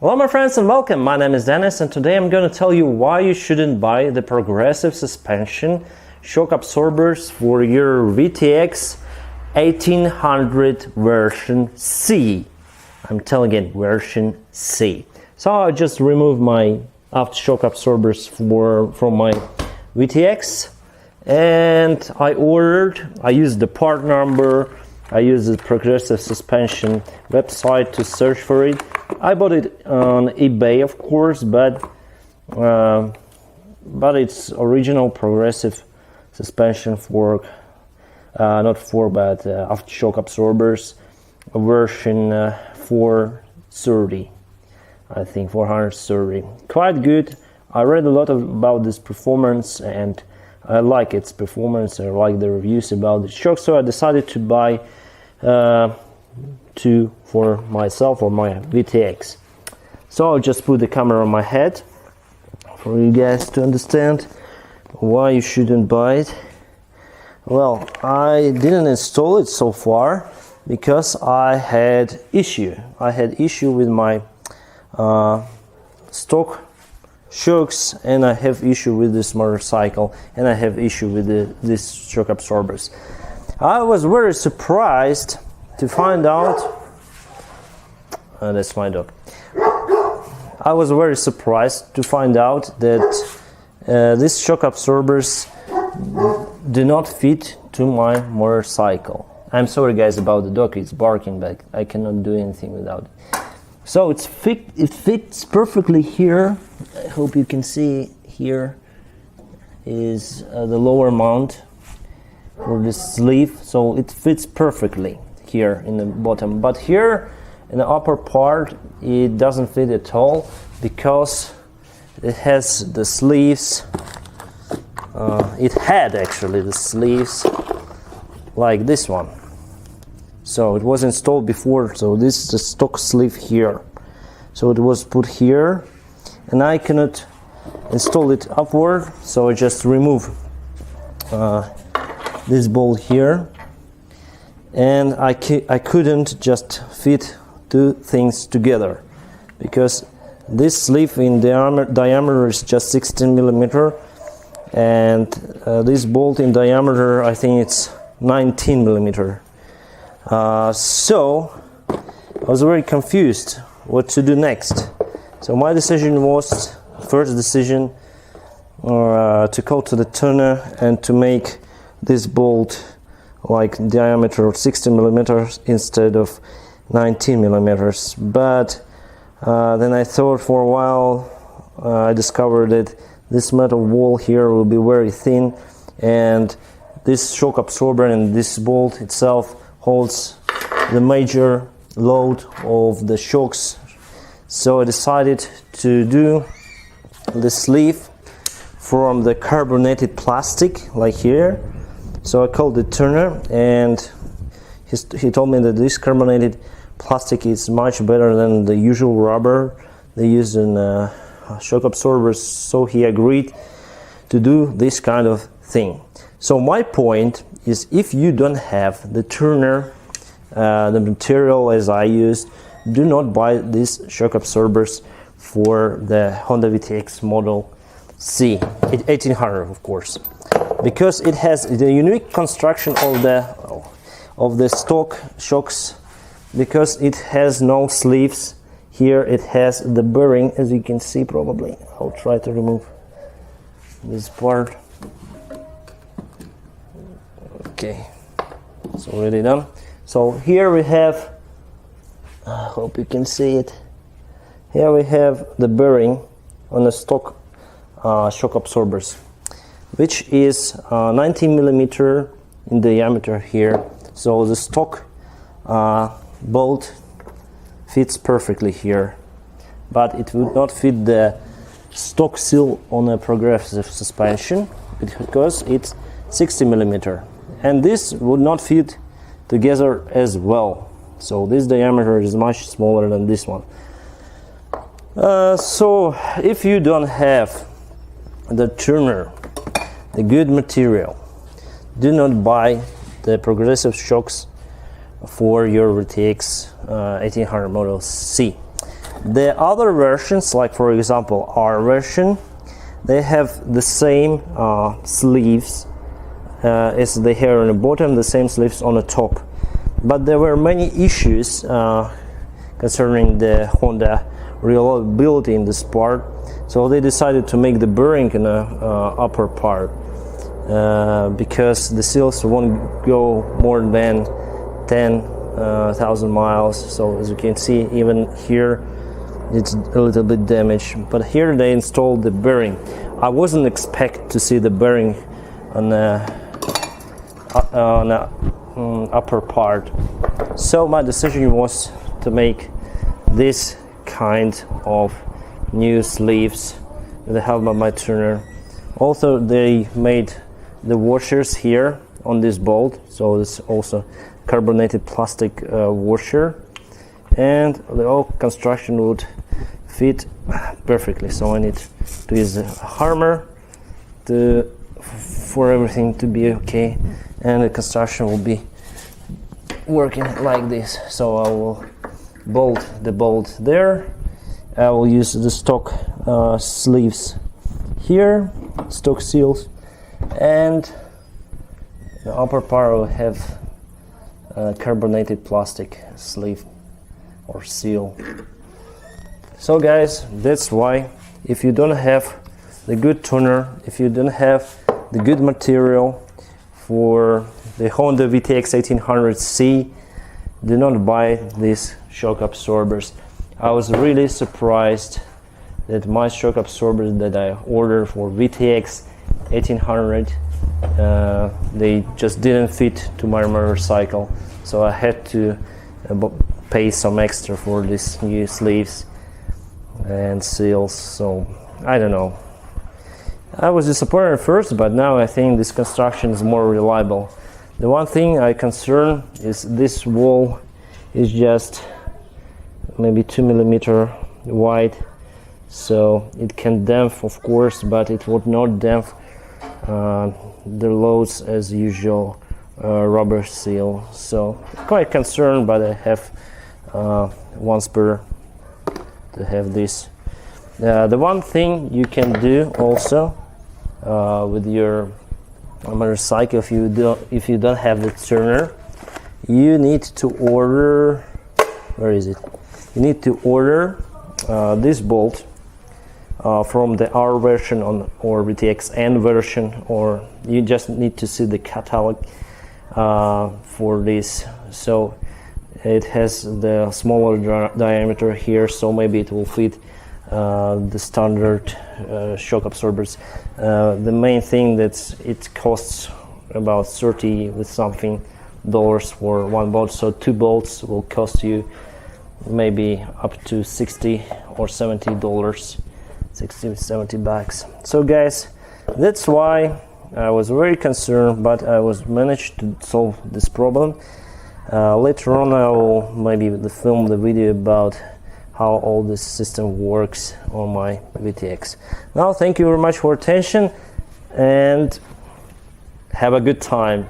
Hello my friends and welcome, my name is Dennis and today I'm going to tell you why you shouldn't buy the Progressive Suspension shock absorbers for your VTX 1800 version C. I'm telling it, version C. So I just removed my aftershock absorbers from my VTX and I used the part number, I used the Progressive Suspension website to search for it. I bought it on eBay, of course, but it's original Progressive Suspension fork, aftershock absorbers, version 430, I think 430. Quite good. I read a lot about this performance and I like its performance. I like the reviews about the shock, so I decided to buy two for myself or my VTX. So I'll just put the camera on my head for you guys to understand why you shouldn't buy it. Well, I didn't install it so far because I had issue with my stock shocks, and I have issue with this motorcycle, and I have issue with these shock absorbers. I was very surprised to find out that's my dog. I was very surprised to find out that these shock absorbers do not fit to my motorcycle. I'm sorry guys about the dog, it's barking, but I cannot do anything without it. So it fits perfectly here. I hope you can see here is the lower mount for this sleeve, so it fits perfectly here in the bottom, but here in the upper part it doesn't fit at all because it has the sleeves. It had actually the sleeves like this one. So it was installed before, so this is the stock sleeve here. So it was put here and I cannot install it upward, so I just remove this bolt here, and I couldn't just fit two things together because this sleeve in diameter is just 16 millimeter and this bolt in diameter I think it's 19 millimeter. So I was very confused what to do next. So my decision was, first decision, to go to the tuner and to make this bolt like diameter of 16 millimeters instead of 19 millimeters. But then I thought for a while, I discovered that this metal wall here will be very thin and this shock absorber and this bolt itself holds the major load of the shocks. So I decided to do the sleeve from the carbonated plastic like here. So I called the turner and he told me that this carbonated plastic is much better than the usual rubber they use in shock absorbers, so he agreed to do this kind of thing. So my point is, if you don't have the turner, the material as I used, do not buy these shock absorbers for the Honda VTX model C 1800, of course, because it has the unique construction of the stock shocks, because it has no sleeves. Here it has the bearing, as you can see probably. I'll try to remove this part. Okay, it's already done. So here we have, I hope you can see it, here we have the bearing on the stock shock absorbers, which is 19 millimeter in diameter here. So the stock bolt fits perfectly here, but it would not fit the stock seal on a Progressive Suspension because it's 60 millimeter, and this would not fit together as well. So this diameter is much smaller than this one. So if you don't have the turner, the good material, do not buy the Progressive shocks for your VTX 1800 model C. The other versions, like for example our version, they have the same sleeves as they have on the bottom, the same sleeves on the top. But there were many issues concerning the Honda reliability in this part, so they decided to make the bearing in the upper part because the seals won't go more than 10,000 miles. So as you can see, even here it's a little bit damaged, but here they installed the bearing. I wasn't expect to see the bearing on the upper part, so my decision was to make this kind of new sleeves with the help of my tuner. Also, they made the washers here on this bolt, so it's also carbonated plastic washer, and the whole construction would fit perfectly. So I need to use a hammer for everything to be okay, and the construction will be working like this. So I will bolt the bolt there. I will use the stock sleeves here, stock seals, and the upper part will have carbonated plastic sleeve or seal. So guys, that's why if you don't have the good tuner, if you don't have the good material for the Honda VTX1800C, do not buy these shock absorbers. I was really surprised that my shock absorbers that I ordered for VTX1800 they just didn't fit to my motorcycle, so I had to pay some extra for these new sleeves and seals. So I don't know, I was disappointed at first, but now I think this construction is more reliable. The one thing I concern is this wall is just maybe 2 millimeter wide, so it can damp, of course, but it would not damp the loads as usual rubber seal. So quite concerned, but I have one spare to have this. The one thing you can do also with your motorcycle, if you don't have the turner, you need to order, where is it? You need to order this bolt from the R version or VTXN version, or you just need to see the catalog for this. So it has the smaller diameter here, so maybe it will fit the standard shock absorbers. The main thing that it costs about 30 with something dollars for one bolt, so 2 bolts will cost you maybe up to 60 or 70 dollars, 60-70 bucks. So guys, that's why I was very concerned, but I was managed to solve this problem. Later on I will maybe film the video about how all this system works on my VTX. Now thank you very much for attention and have a good time.